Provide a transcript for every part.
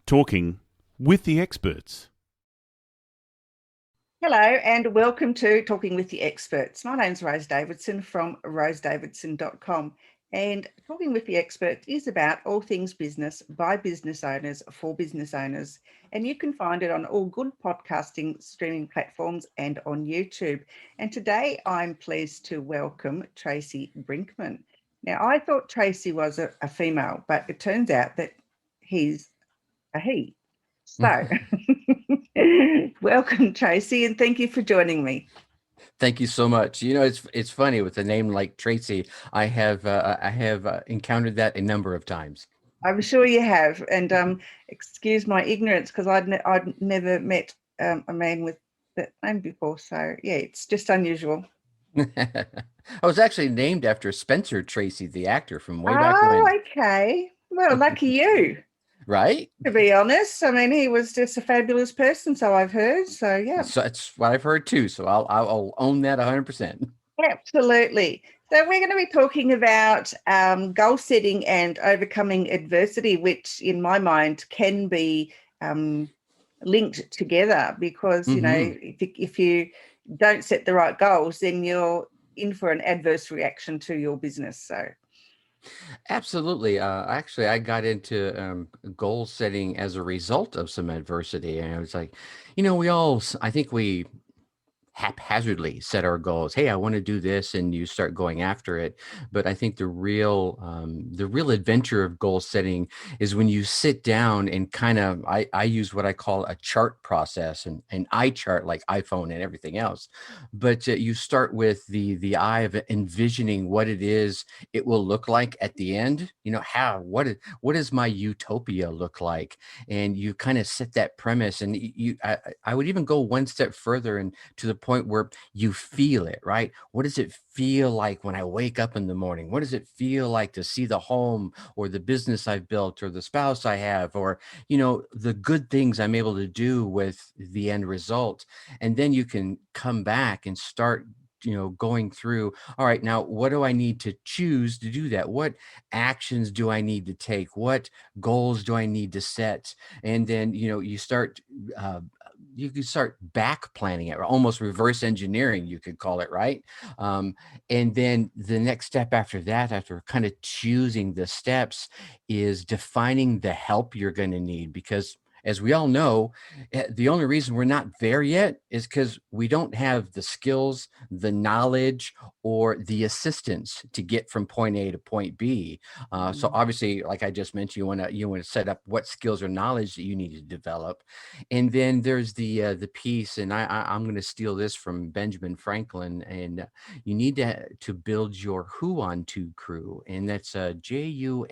Talking with the experts. Hello and welcome to Talking with the Experts. My name's Rose Davidson from rosedavidson.com, and Talking with the Experts is about all things business by business owners for business owners, and you can find it on all good podcasting streaming platforms and on YouTube. And today I'm pleased to welcome Tracy Brinkmann. Now, I thought Tracy was a female, but it turns out that he's a he. So, welcome, Tracy, and thank you for joining me. Thank you so much. It's funny with a name like Tracy. I have encountered that a number of times. I'm sure you have, and excuse my ignorance because I'd never met a man with that name before. So yeah, it's just unusual. I was actually named after Spencer Tracy, the actor from way back Oh, when, okay. Well, lucky you. right? To be honest, I mean, he was just a fabulous person, so I've heard. So yeah, So that's what I've heard too. So I'll own that 100%. absolutely. So we're going to be talking about goal setting and overcoming adversity, which in my mind can be linked together because, Hmm. if you don't set the right goals, then you're in for an adverse reaction to your business. So, Absolutely. Actually, I got into goal setting as a result of some adversity, and I was like, I think we haphazardly set our goals. Hey, I want to do this, and you start going after it. But I think the real adventure of goal setting is when you sit down and kind of I use what I call a chart process and an eye chart like iPhone and everything else. But you start with the eye of envisioning what it is it will look like at the end. What does my utopia look like? And you kind of set that premise, and I would even go one step further and to the point where you feel it, right? What does it feel like when I wake up in the morning? What does it feel like to see the home or the business I've built or the spouse I have or, the good things I'm able to do with the end result? And then you can come back and start going through, all right, now what do I need to choose to do that? What actions do I need to take? What goals do I need to set? And then uh, you can start back planning it, or almost reverse engineering, you could call it, right? um, and then the next step after that, after kind of choosing the steps, is defining the help you're going to need, because as we all know, the only reason we're not there yet is because we don't have the skills, the knowledge, or the assistance to get from point A to point B. So obviously, like I just mentioned, you want to set up what skills or knowledge that you need to develop, and then there's the piece, and I'm going to steal this from Benjamin Franklin, and you need to build your who on to crew, and that's JUNTO,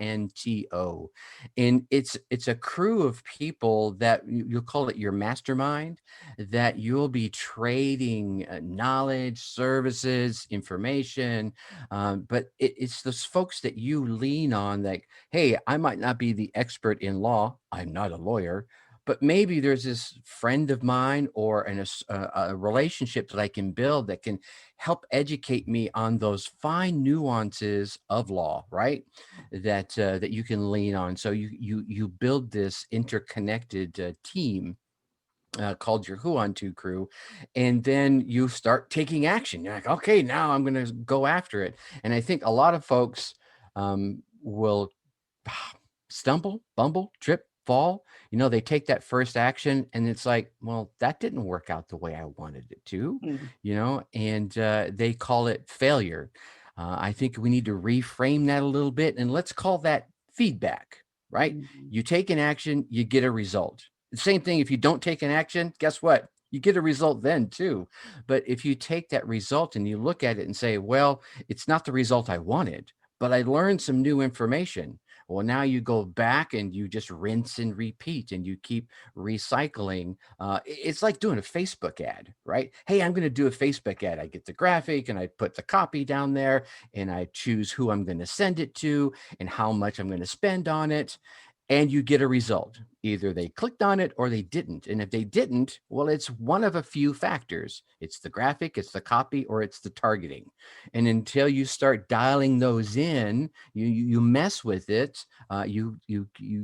and it's a crew of people that you'll call it your mastermind, that you'll be trading knowledge, services, information, but it's those folks that you lean on. Like, hey, I might not be the expert in law. I'm not a lawyer, but maybe there's this friend of mine or a relationship that I can build that can help educate me on those fine nuances of law, right? That you can lean on. So you build this interconnected team called your Who on Two crew, and then you start taking action. You're like, okay, now I'm going to go after it. And I think a lot of folks will stumble, bumble, trip, fall. They take that first action, and it's like, well, that didn't work out the way I wanted it to, mm, and they call it failure. I think we need to reframe that a little bit, and let's call that feedback, right? mm, You take an action, you get a result. The same thing, if you don't take an action, guess what? You get a result then too. But if you take that result and you look at it and say, well, it's not the result I wanted, but I learned some new information. Well, now you go back and you just rinse and repeat, and you keep recycling. It's like doing a Facebook ad, right? Hey, I'm going to do a Facebook ad. I get the graphic and I put the copy down there, and I choose who I'm going to send it to and how much I'm going to spend on it. and you get a result. Either they clicked on it or they didn't. And if they didn't, well, it's one of a few factors. It's the graphic, it's the copy, or it's the targeting. And until you start dialing those in, you mess with it. You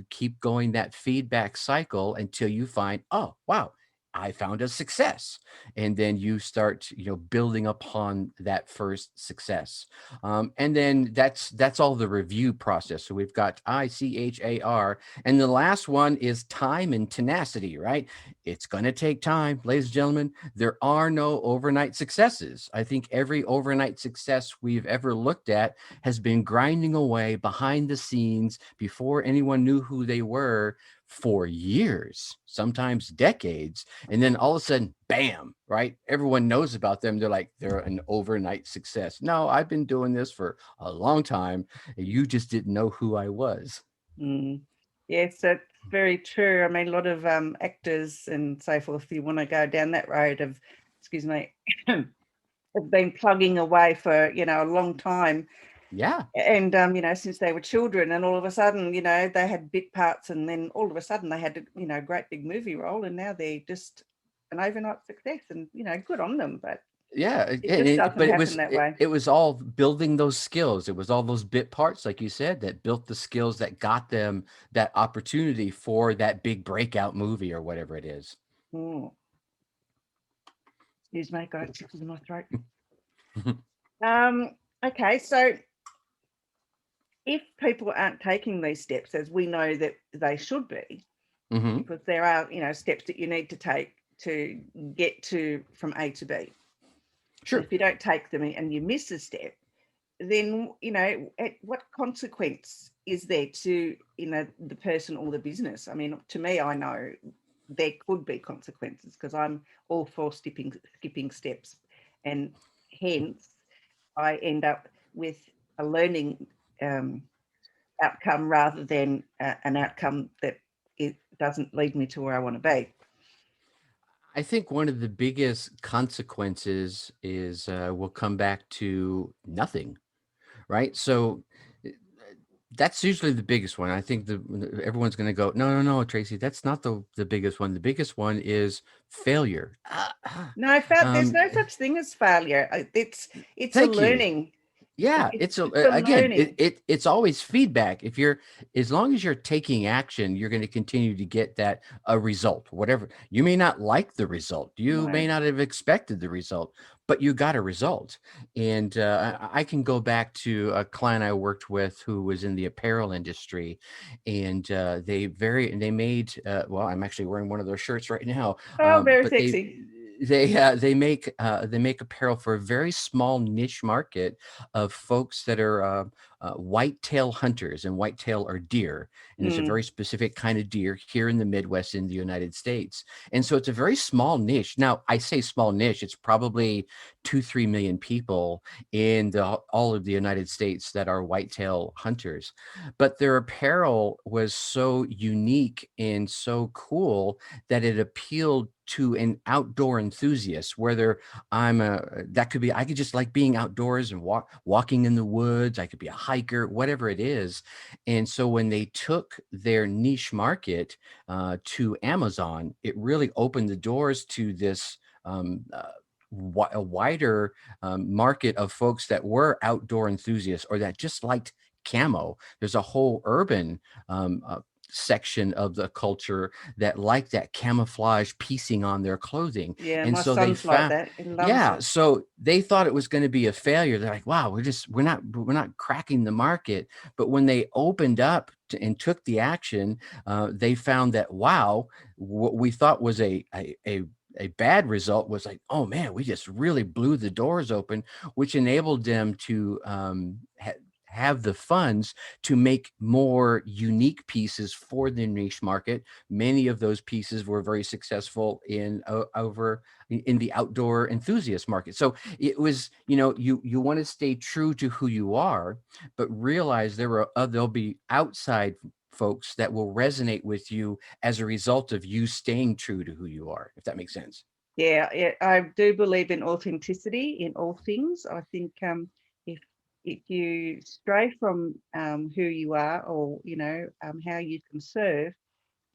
keep going that feedback cycle until you find, oh wow, I found a success. And then you start, building upon that first success. And then that's all the review process. So we've got ICHAR, and the last one is time and tenacity, right? It's going to take time, ladies and gentlemen. There are no overnight successes. I think every overnight success we've ever looked at has been grinding away behind the scenes before anyone knew who they were for years, sometimes decades. And then all of a sudden, bam, right? Everyone knows about them. They're an overnight success. No, I've been doing this for a long time. You just didn't know who I was. Mm. Yes, that's very true. I mean, a lot of actors and so forth, if you want to go down that road of, excuse me, have been plugging away for, a long time. Yeah. And, since they were children, and all of a sudden, they had bit parts, and then all of a sudden they had, a great big movie role, and now they're just an overnight success, and, good on them. But Yeah, it just doesn't happen that way. it was all building those skills. It was all those bit parts, like you said, that built the skills that got them that opportunity for that big breakout movie or whatever it is. Mm. Excuse me, got tickles in my throat. Okay, so if people aren't taking these steps as we know that they should be, because there are, steps that you need to take to get to from A to B. Sure. If you don't take them and you miss a step, then, what consequence is there to, the person or the business? I mean, to me, I know there could be consequences because I'm all for skipping steps. And hence, I end up with a learning outcome rather than an outcome that it doesn't lead me to where I want to be. I think one of the biggest consequences is we'll come back to nothing, right? So that's usually the biggest one. I think everyone's going to go, no, Tracy, that's not the biggest one. The biggest one is failure. No, there's no such thing as failure. It's a Thank you. learning. Yeah, It's it's a again, learning. it's always feedback. As long as you're taking action, you're going to continue to get that a result. Whatever, you may not like the result, you may No. not have expected the result, but you got a result. And I can go back to a client I worked with who was in the apparel industry, and they made well, I'm actually wearing one of their shirts right now. Oh, very But sexy. they make apparel for a very small niche market of folks that are whitetail hunters, and whitetail are deer, and it's a very specific kind of deer here in the Midwest in the United States. And so it's a very small niche. Now, I say small niche, it's probably 2-3 million people in all of the United States that are whitetail hunters, but their apparel was so unique and so cool that it appealed to an outdoor enthusiast, whether I could just like being outdoors and walking in the woods. I could be a hiker, whatever it is. And so when they took their niche market to Amazon, it really opened the doors to this a wider market of folks that were outdoor enthusiasts or that just liked camo. There's a whole urban section of the culture that like that camouflage piecing on their clothing. Yeah, And my so they son's like found, that. He loves yeah, it. so they thought it was going to be a failure. They're like, wow, we're not cracking the market. But when they opened up and took the action, they found that, wow, what we thought was a bad result was like, oh man, we just really blew the doors open, which enabled them to have the funds to make more unique pieces for the niche market. Many of those pieces were very successful in the outdoor enthusiast market. So it was, you want to stay true to who you are, but realize there'll be outside folks that will resonate with you as a result of you staying true to who you are, if that makes sense. Yeah, I do believe in authenticity in all things. I think if if you stray from who you are, or how you can serve,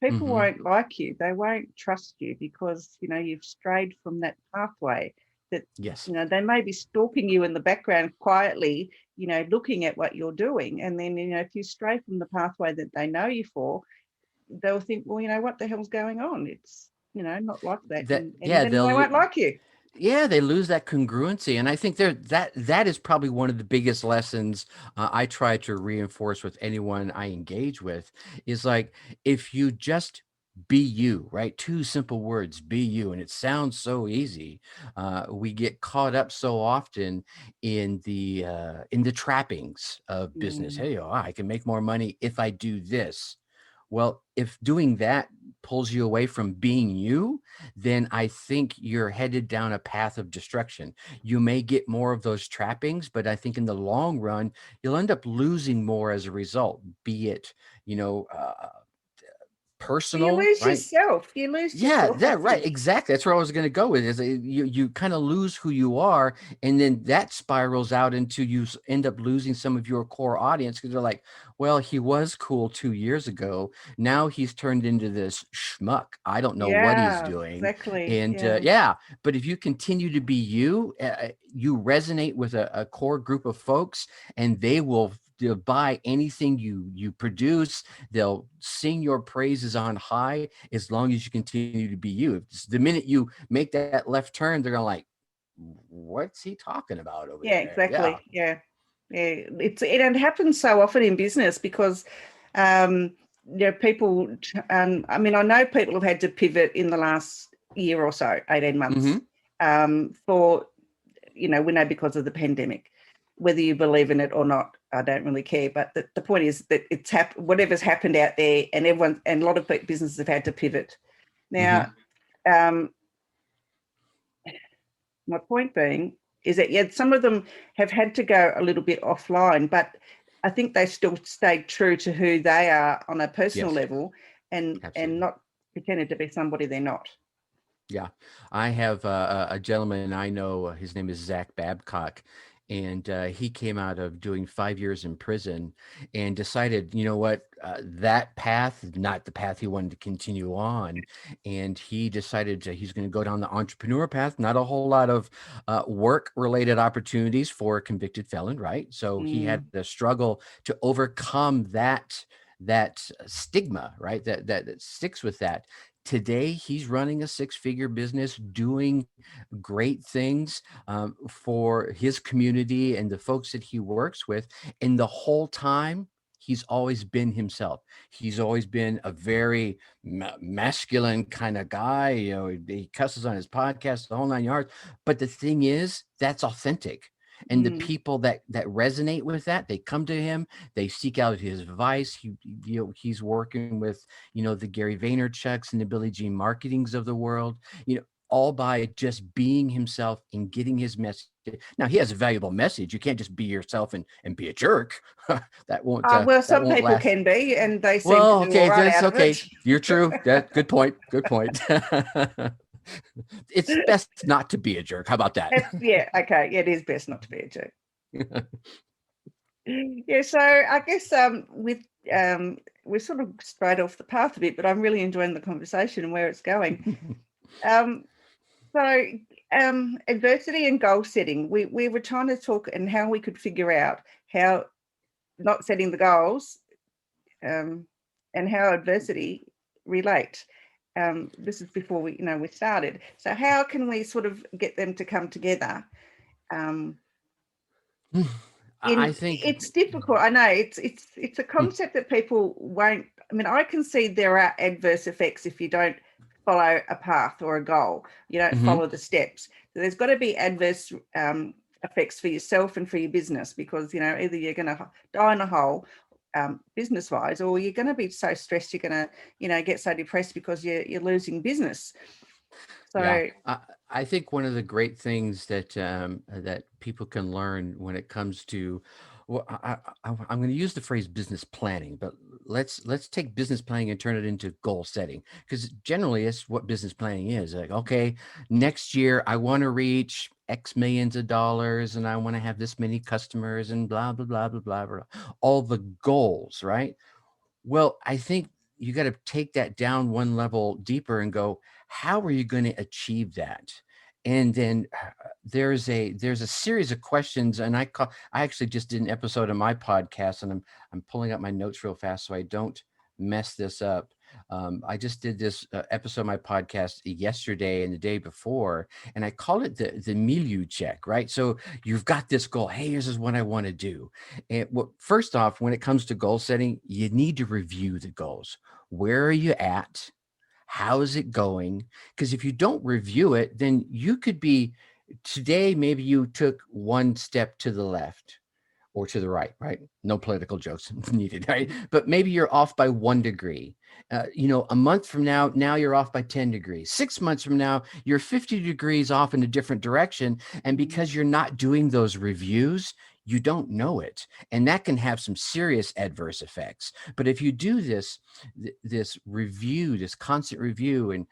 people Hmm. won't like you. They won't trust you because you've strayed from that pathway. That Yes. they may be stalking you in the background quietly, looking at what you're doing, and then if you stray from the pathway that they know you for, they'll think, well, what the hell's going on? It's not like that, That and yeah, then they won't like you. they lose that congruency, and I think that is probably one of the biggest lessons I try to reinforce with anyone I engage with is like, if you just be you, right? Two simple words, be you. And it sounds so easy. We get caught up so often in the trappings of business. Mm. Hey, oh, I can make more money if I do this. Well, if doing that pulls you away from being you, then I think you're headed down a path of destruction. You may get more of those trappings, but I think in the long run, you'll end up losing more as a result, be it, you know, uh, You personal, lose right? yourself. You lose Yeah, yourself, I that right. think. Exactly. That's where I was going to go with is you kind of lose who you are, and then that spirals out into end up losing some of your core audience because they're like, well, he was cool 2 years ago. Now he's turned into this schmuck. I don't know what he's Yeah, doing. exactly. And Yeah. yeah, but if you continue to be you, you resonate with a core group of folks, and they'll buy anything you produce. They'll sing your praises on high as long as you continue to be you. The minute you make that left turn, they're gonna like, what's he talking about over Yeah, there? Yeah. exactly. Yeah. Yeah. It happens so often in business because people I mean, I know people have had to pivot in the last year or so, 18 months, Hmm. for we know because of the pandemic. Whether you believe in it or not, I don't really care. But the point is that whatever's happened out there, and a lot of businesses have had to pivot. Hmm. Now, my point being is that, yeah, some of them have had to go a little bit offline, but I think they still stayed true to who they are on a personal Yes, level, and absolutely. not pretended to be somebody they're not. Yeah, I have a gentleman I know. His name is Zach Babcock, and he came out of doing 5 years in prison, and decided, you know what, that path is not the path he wanted to continue on, and he decided he's going to go down the entrepreneur path. Not a whole lot of work-related opportunities for a convicted felon, right? So he had Mm, to struggle to overcome that stigma, right? That sticks with that. Today, he's running a six-figure business, doing great things for his community and the folks that he works with. And the whole time, he's always been himself. He's always been a very masculine kind of guy. He cusses on his podcast, the whole nine yards. But the thing is, that's authentic. And the mm, people that resonate with that, they come to him. They seek out his advice. He's working with the Gary Vaynerchuk's and the Billie Jean Marketings of the world, all by just being himself and getting his message. Now he has a valuable message. You can't just be yourself and be a jerk. well, That some won't people last. can be, and they seem to Well, do all okay, right that's out of okay. it. You're true. That good point. Good point. It's best not to be a jerk. How about that? Yeah, okay. Yeah, it is best not to be a jerk. Yeah, so I guess with we're sort of straight off the path a bit, but I'm really enjoying the conversation and where it's going. Um, so adversity and goal setting. We were trying to talk and how we could figure out how not setting the goals and how adversity relate. This is before we started. So how can we sort of get them to come together? Um, I think. It's difficult. I know it's a concept that people won't. I mean, I can see there are adverse effects if you don't follow a path or a goal. You don't Mhm. follow the steps. So there's got to be adverse effects for yourself and for your business, because either you're going to die in a hole business wise, or you're going to be so stressed you're going to get so depressed because you're losing business. Yeah, So I think one of the great things that people can learn when it comes to, well, I'm going to use the phrase business planning, but let's take business planning and turn it into goal setting, because generally it's what business planning is. Like, okay, next year I want to reach X millions of dollars and I want to have this many customers and blah, blah, blah, blah, blah, blah. All the goals, right? Well, I think you got to take that down one level deeper and go, how are you going to achieve that? And then there's a series of questions, and I actually just did an episode of my podcast, and I'm pulling up my notes real fast so I don't mess this up. I just did this episode of my podcast yesterday and the day before, and I call it the milieu check, right? So you've got this goal. Hey, this is what I want to do. And well, first off, when it comes to goal setting, you need to review the goals. Where are you at? How is it going? Because if you don't review it, then you could be today, maybe you took one step to the left or to the right? No political jokes needed, right? But maybe you're off by 1 degree. A month from now you're off by 10 degrees. 6 months from now, you're 50 degrees off in a different direction. And because you're not doing those reviews, you don't know it. And that can have some serious adverse effects. But if you do this review, this constant review, and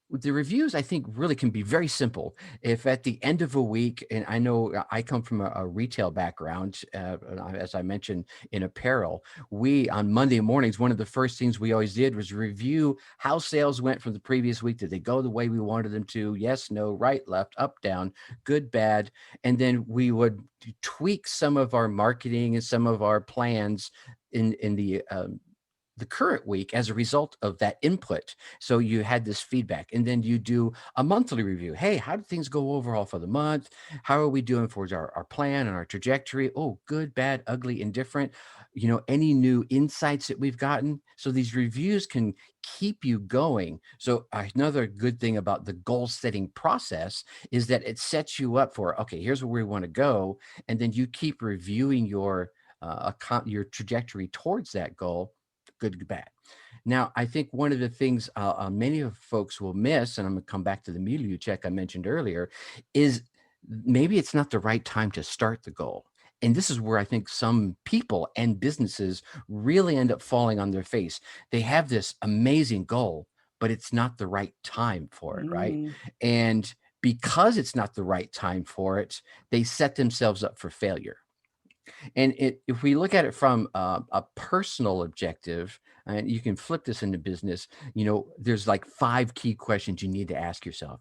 the reviews, I think, really can be very simple. If at the end of a week, and I know I come from a retail background, as I mentioned, in apparel, we on Monday mornings, one of the first things we always did was review how sales went from the previous week. Did they go the way we wanted them to? Yes, no, right, left, up, down, good, bad. And then we would tweak some of our marketing and some of our plans in the current week as a result of that input. So you had this feedback, and then you do a monthly review. Hey, how did things go overall for the month? How are we doing towards our plan and our trajectory? Oh, good, bad, ugly, indifferent. Any new insights that we've gotten. So these reviews can keep you going. So another good thing about the goal setting process is that it sets you up for, okay, here's where we want to go. And then you keep reviewing your trajectory towards that goal. Good, bad. Now, I think one of the things many of folks will miss, and I'm going to come back to the milieu check I mentioned earlier, is maybe it's not the right time to start the goal. And this is where I think some people and businesses really end up falling on their face. They have this amazing goal, but it's not the right time for it, right? And because it's not the right time for it, they set themselves up for failure. And if we look at it from a personal objective, and you can flip this into business, there's like 5 key questions you need to ask yourself.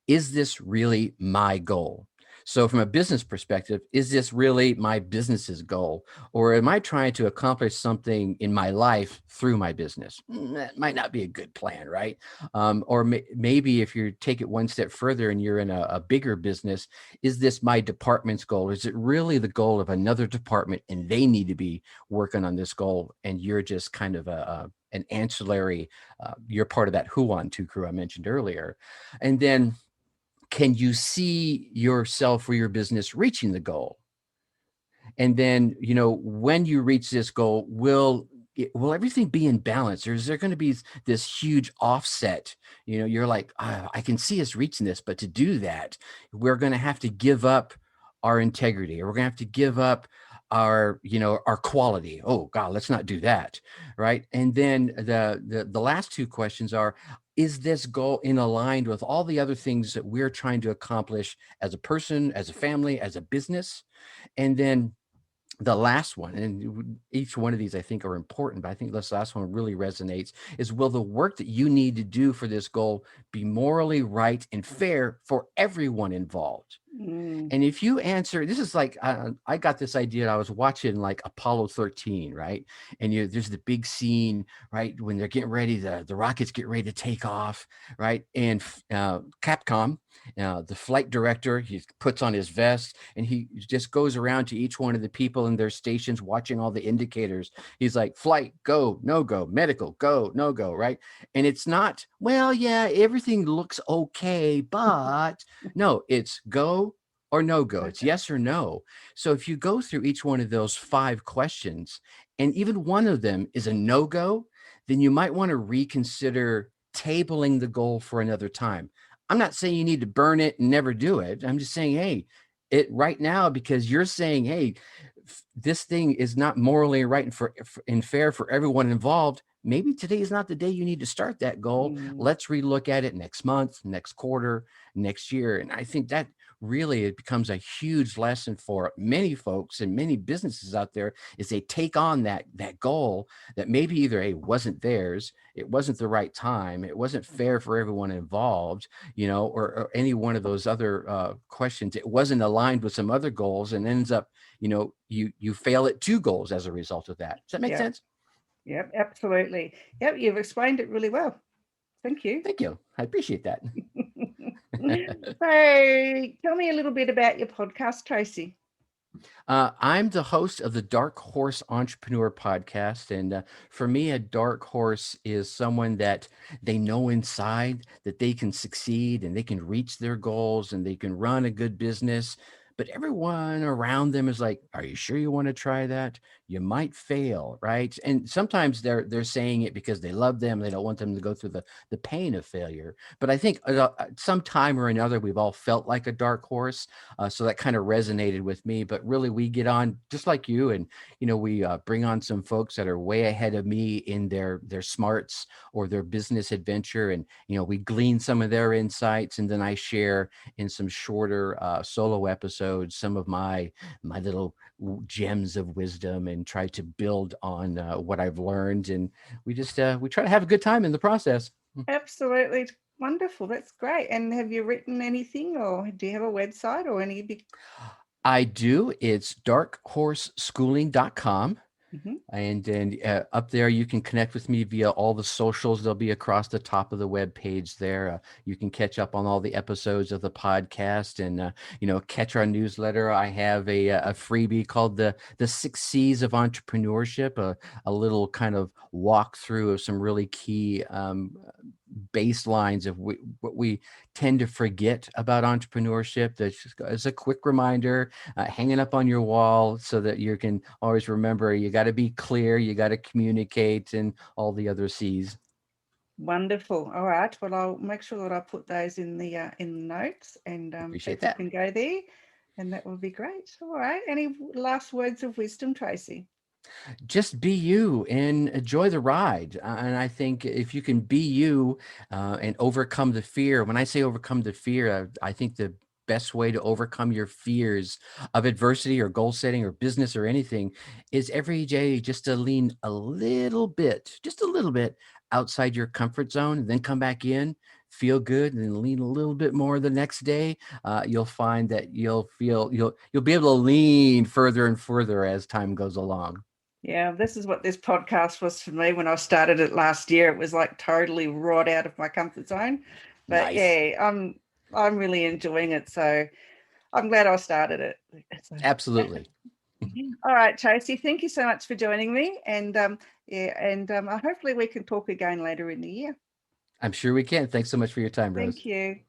Is this really my goal? So from a business perspective, is this really my business's goal? Or am I trying to accomplish something in my life through my business? That might not be a good plan, right? Or maybe if you take it one step further and you're in a bigger business, is this my department's goal? Is it really the goal of another department and they need to be working on this goal and you're just kind of an ancillary, you're part of that who on to crew I mentioned earlier. And then can you see yourself or your business reaching the goal? And then, when you reach this goal, will everything be in balance, or is there going to be this huge offset? You're like, I can see us reaching this, but to do that, we're going to have to give up our integrity, or we're going to have to give up our quality. Oh God, let's not do that. Right. And then the last 2 questions are, is this goal in aligned with all the other things that we're trying to accomplish as a person, as a family, as a business? And then the last one, and each one of these I think are important, but I think this last one really resonates, is will the work that you need to do for this goal be morally right and fair for everyone involved? And if you answer, this is like, I got this idea. I was watching like Apollo 13, right? And there's the big scene, right? When they're getting ready, the rockets get ready to take off, right? And Capcom, the flight director, he puts on his vest and he just goes around to each one of the people in their stations, watching all the indicators. He's like, flight, go, no go, medical, go, no go, right? And it's not, well, yeah, everything looks okay, but no, it's go or no go. It's yes or no. So if you go through each one of those 5 questions, and even one of them is a no-go, then you might want to reconsider tabling the goal for another time. I'm not saying you need to burn it and never do it. I'm just saying, hey, it right now, because you're saying, hey, this thing is not morally right and fair for everyone involved. maybe today is not the day you need to start that goal. Mm, Let's relook at it next month, next quarter, next year. And I think that really it becomes a huge lesson for many folks and many businesses out there is they take on that goal that maybe either a wasn't theirs, it wasn't the right time, it wasn't fair for everyone involved, or any one of those other questions. It wasn't aligned with some other goals and ends up, you fail at two goals as a result of that. Does that make yeah, sense? yep, absolutely. Yep, you've explained it really well. Thank you. Thank you. I appreciate that. So tell me a little bit about your podcast, Tracy. I'm the host of the Dark Horse Entrepreneur podcast. And for me, a dark horse is someone that they know inside that they can succeed and they can reach their goals and they can run a good business. But everyone around them is like, "Are you sure you want to try that? You might fail, right?" And sometimes they're saying it because they love them. They don't want them to go through the pain of failure. But I think some time or another, we've all felt like a dark horse. So that kind of resonated with me. But really, we get on just like you, and we bring on some folks that are way ahead of me in their smarts or their business adventure, and we glean some of their insights, and then I share in some shorter solo episodes some of my little gems of wisdom and try to build on what I've learned, and we just we try to have a good time in the process. Absolutely wonderful. That's great. And have you written anything, or do you have a website or any big? I do. It's darkhorseschooling.com. Mhm. And then up there, you can connect with me via all the socials. They'll be across the top of the web page there. You can catch up on all the episodes of the podcast and, catch our newsletter. I have a freebie called the 6 C's of Entrepreneurship, a little kind of walkthrough of some really key baselines of what we tend to forget about entrepreneurship. That's just as a quick reminder, hanging up on your wall so that you can always remember you got to be clear, you got to communicate, and all the other C's. Wonderful. All right. Well, I'll make sure that I put those in the notes, and Appreciate people that. can go there, and that will be great. All right. Any last words of wisdom, Tracy? Just be you and enjoy the ride. And I think if you can be you and overcome the fear, when I say overcome the fear, I think the best way to overcome your fears of adversity or goal setting or business or anything is every day just to lean just a little bit outside your comfort zone, and then come back in, feel good, and then lean a little bit more the next day. You'll find that you'll be able to lean further and further as time goes along. Yeah, this is what this podcast was for me when I started it last year. It was like totally right out of my comfort zone. But Nice. yeah, I'm really enjoying it. So I'm glad I started it. So, Absolutely. all right, Tracy, thank you so much for joining me. And hopefully we can talk again later in the year. I'm sure we can. Thanks so much for your time, Rose. Thank you.